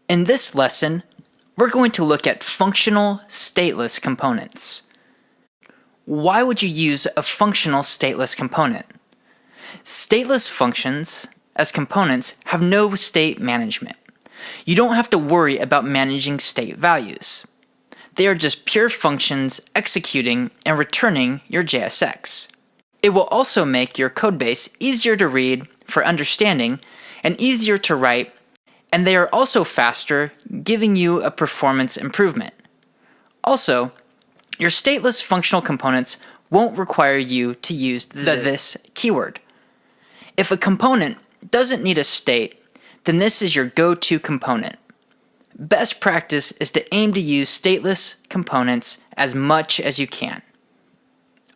In this lesson, we're going to look at functional stateless components. Why would you use a functional stateless component? Stateless functions, as components, have no state management. You don't have to worry about managing state values. They are just pure functions executing and returning your JSX. It will also make your codebase easier to read for understanding and easier to write, and they are also faster, giving you a performance improvement. Also, your stateless functional components won't require you to use the this keyword. If a component doesn't need a state, then this is your go-to component. Best practice is to aim to use stateless components as much as you can.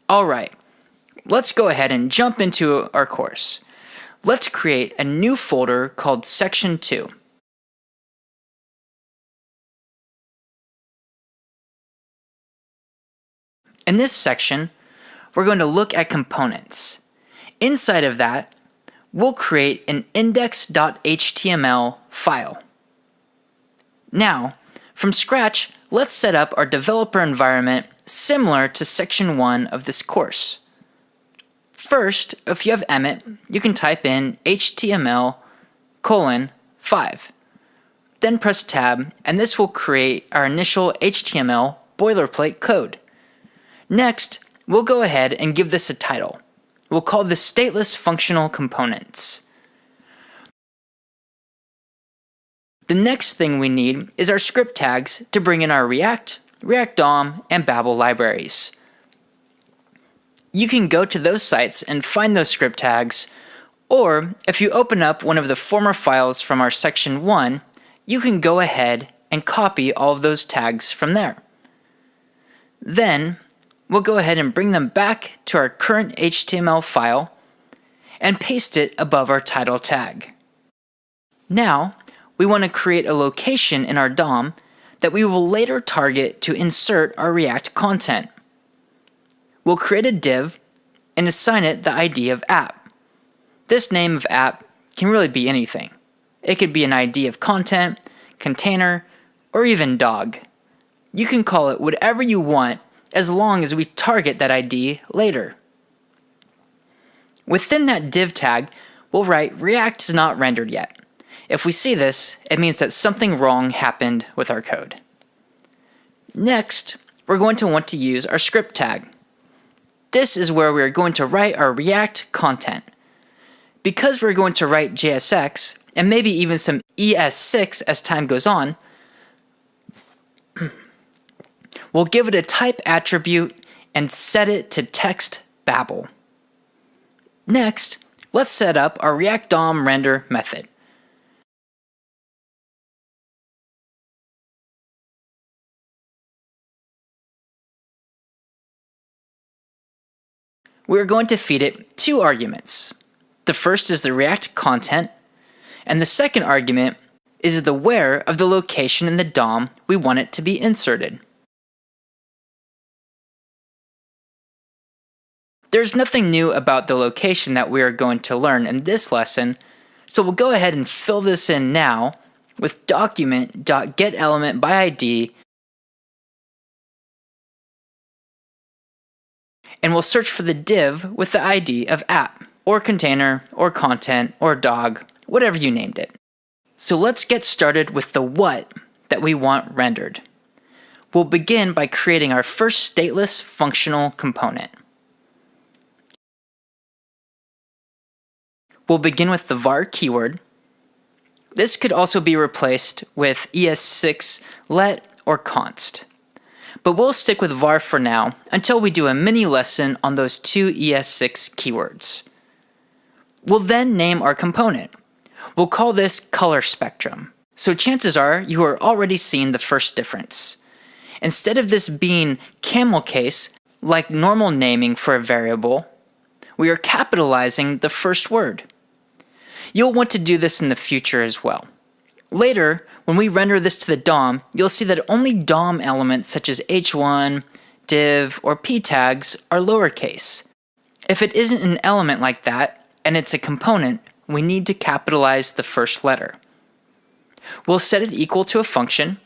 Alright, let's go ahead and jump into our course. Let's create a new folder called Section 2. In this section, we're going to look at components. Inside of that, we'll create an index.html file. Now, from scratch, let's set up our developer environment similar to Section 1 of this course. First, if you have Emmet, you can type in HTML:5. Then press Tab, and this will create our initial HTML boilerplate code. Next, we'll go ahead and give this a title. We'll call this Stateless Functional Components. The next thing we need is our script tags to bring in our React, React DOM, and Babel libraries. You can go to those sites and find those script tags, or if you open up one of the former files from our Section 1, you can go ahead and copy all of those tags from there. Then, we'll go ahead and bring them back to our current HTML file and paste it above our title tag. Now, we want to create a location in our DOM that we will later target to insert our React content. We'll create a div and assign it the ID of app. This name of app can really be anything. It could be an ID of content, container, or even dog. You can call it whatever you want as long as we target that ID later. Within that div tag, we'll write React is not rendered yet. If we see this, it means that something wrong happened with our code. Next, we're going to want to use our script tag. This is where we're going to write our React content. Because we're going to write JSX, and maybe even some ES6 as time goes on, we'll give it a type attribute and set it to text Babel. Next, let's set up our React DOM render method. We're going to feed it two arguments. The first is the React content, and the second argument is the where of the location in the DOM we want it to be inserted. There's nothing new about the location that we are going to learn in this lesson, so we'll go ahead and fill this in now with document.getElementById, and we'll search for the div with the ID of app, or container, or content, or dog, whatever you named it. So let's get started with the what that we want rendered. We'll begin by creating our first stateless functional component. We'll begin with the var keyword. This could also be replaced with ES6 let or const. But we'll stick with var for now until we do a mini lesson on those two ES6 keywords. We'll then name our component. We'll call this color spectrum. So chances are you are already seeing the first difference. Instead of this being camel case, like normal naming for a variable, we are capitalizing the first word. You'll want to do this in the future as well. Later, when we render this to the DOM, you'll see that only DOM elements such as h1, div, or p tags are lowercase. If it isn't an element like that, and it's a component, we need to capitalize the first letter. We'll set it equal to a function.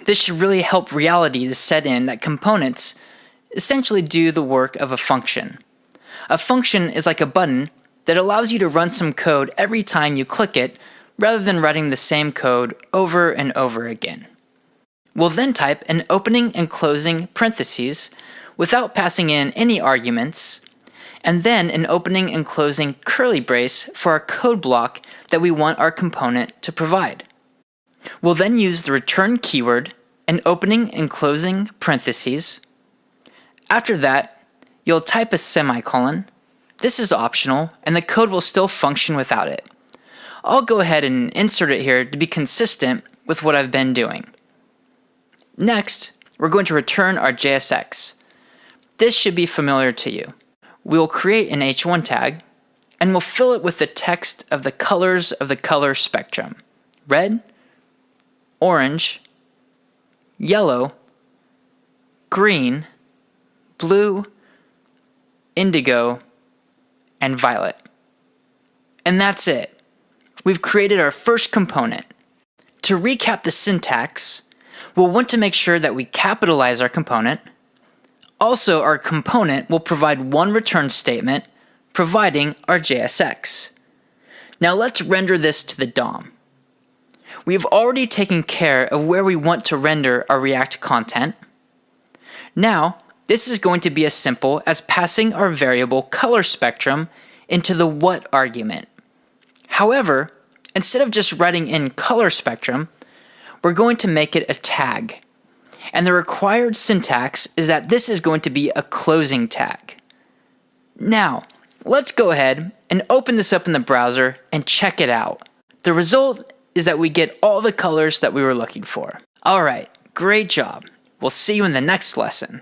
This should really help reality to set in that components essentially do the work of a function. A function is like a button that allows you to run some code every time you click it, rather than writing the same code over and over again. We'll then type an opening and closing parentheses without passing in any arguments, and then an opening and closing curly brace for our code block that we want our component to provide. We'll then use the return keyword, an opening and closing parentheses. After that, you'll type a semicolon. This is optional, and the code will still function without it. I'll go ahead and insert it here to be consistent with what I've been doing. Next, we're going to return our JSX. This should be familiar to you. We'll create an h1 tag, and we'll fill it with the text of the colors of the color spectrum: red, orange, yellow, green, blue, indigo, and violet. And that's it. We've created our first component. To recap the syntax, we'll want to make sure that we capitalize our component. Also, our component will provide one return statement, providing our JSX. Now let's render this to the DOM. We've already taken care of where we want to render our React content. Now, this is going to be as simple as passing our variable color spectrum into the what argument. However, instead of just writing in color spectrum, we're going to make it a tag. And the required syntax is that this is going to be a closing tag. Now, let's go ahead and open this up in the browser and check it out. The result is that we get all the colors that we were looking for. Alright, great job. We'll see you in the next lesson.